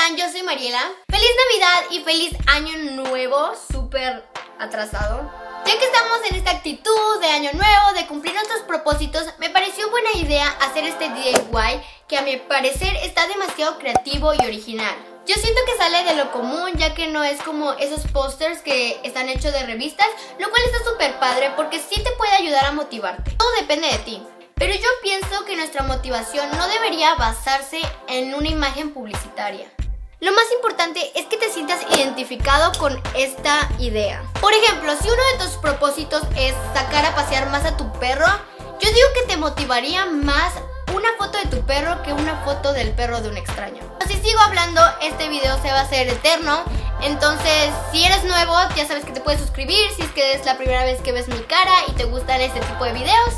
están? Yo soy Mariela. ¡Feliz Navidad y feliz Año Nuevo! Súper atrasado. Ya que estamos en esta actitud de Año Nuevo, de cumplir nuestros propósitos, me pareció buena idea hacer este DIY que a mi parecer está demasiado creativo y original. Yo siento que sale de lo común, ya que no es como esos pósters que están hechos de revistas, lo cual está súper padre porque sí te puede ayudar a motivarte. Todo depende de ti. Pero yo pienso que nuestra motivación no debería basarse en una imagen publicitaria. Lo más importante es que te sientas identificado con esta idea. Por ejemplo, si uno de tus propósitos es sacar a pasear más a tu perro, yo digo que te motivaría más una foto de tu perro que una foto del perro de un extraño. Si sigo hablando, este video se va a hacer eterno. Entonces, si eres nuevo, ya sabes que te puedes suscribir si es que es la primera vez que ves mi cara y te gustan este tipo de videos.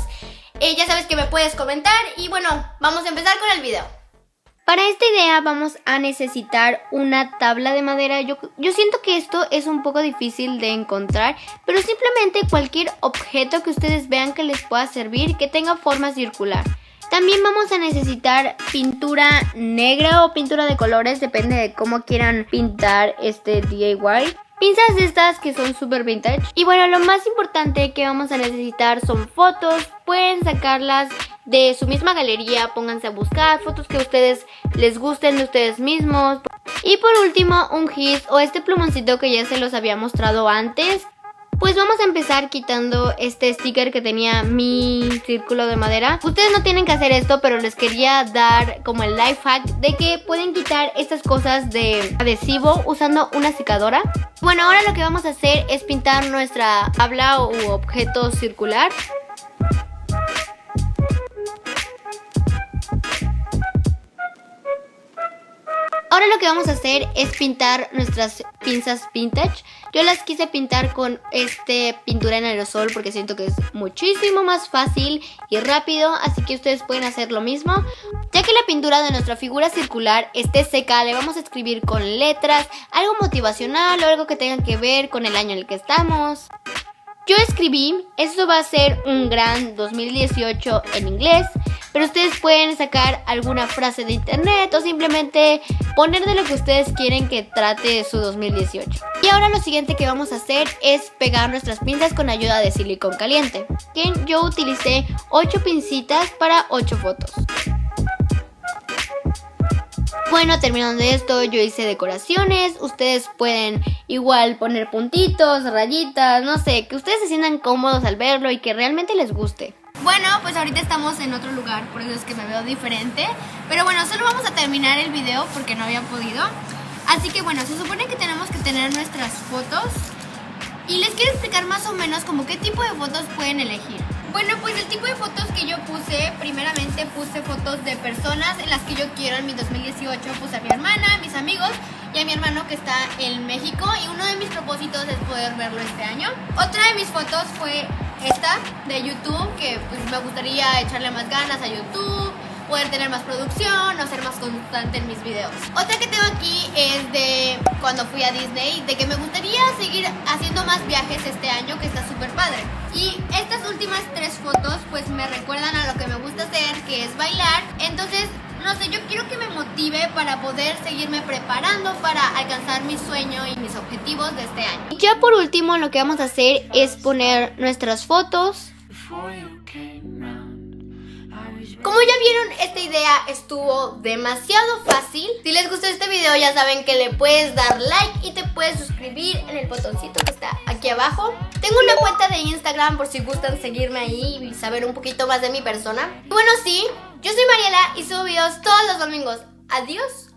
Ya sabes que me puedes comentar y bueno, vamos a empezar con el video. Para esta idea vamos a necesitar una tabla de madera. Yo siento que esto es un poco difícil de encontrar, pero simplemente cualquier objeto que ustedes vean que les pueda servir, que tenga forma circular. También vamos a necesitar pintura negra o pintura de colores, depende de cómo quieran pintar este DIY. Pinzas estas que son súper vintage. Y bueno, lo más importante que vamos a necesitar son fotos. Pueden sacarlas de su misma galería, pónganse a buscar fotos que a ustedes les gusten de ustedes mismos. Y por último, un gis o este plumoncito que ya se los había mostrado antes. Pues vamos a empezar quitando este sticker que tenía mi círculo de madera. Ustedes no tienen que hacer esto, pero les quería dar como el life hack de que pueden quitar estas cosas de adhesivo usando una secadora. Bueno, ahora lo que vamos a hacer es pintar nuestra tabla u objeto circular. Ahora lo que vamos a hacer es pintar nuestras pinzas vintage. Yo las quise pintar con pintura en aerosol porque siento que es muchísimo más fácil y rápido, así que ustedes pueden hacer lo mismo. Ya que la pintura de nuestra figura circular esté seca, le vamos a escribir con letras, algo motivacional o algo que tenga que ver con el año en el que estamos. Yo escribí, esto va a ser un gran 2018 en inglés, pero ustedes pueden sacar alguna frase de internet o simplemente poner de lo que ustedes quieren que trate su 2018. Y ahora lo siguiente que vamos a hacer es pegar nuestras pinzas con ayuda de silicón caliente. Yo utilicé 8 pincitas para 8 fotos. Bueno, terminando de esto, yo hice decoraciones. Ustedes pueden igual poner puntitos, rayitas, no sé, que ustedes se sientan cómodos al verlo y que realmente les guste. Bueno, pues ahorita estamos en otro lugar, por eso es que me veo diferente. Pero bueno, solo vamos a terminar el video porque no había podido. Así que bueno, se supone que tenemos que tener nuestras fotos. Y les quiero explicar más o menos como qué tipo de fotos pueden elegir. Bueno, pues el tipo de fotos que yo puse, primeramente puse fotos de personas en las que yo quiero en mi 2018. Puse a mi hermana, a mis amigos y a mi hermano que está en México. Y uno de mis propósitos es poder verlo este año. Otra de mis fotos fue esta de YouTube, que pues me gustaría echarle más ganas a YouTube, poder tener más producción o ser más constante en mis videos. Otra que tengo aquí es de cuando fui a Disney, de que me gustaría seguir haciendo más viajes este año, que está súper padre. Y estas últimas 3 fotos pues me recuerdan a lo que me gusta hacer, que es bailar. Entonces, no sé, yo quiero que me motive para poder seguirme preparando para alcanzar mi sueño y mis objetivos de este año. Y ya por último lo que vamos a hacer es poner nuestras fotos. Como ya vieron, esta idea estuvo demasiado fácil. Si les gustó este video ya saben que le puedes dar like y te puedes suscribir en el botoncito que está aquí abajo. Tengo una cuenta de Instagram por si gustan seguirme ahí y saber un poquito más de mi persona. Y bueno, sí, yo soy Mariela y subo videos todos los domingos. Adiós.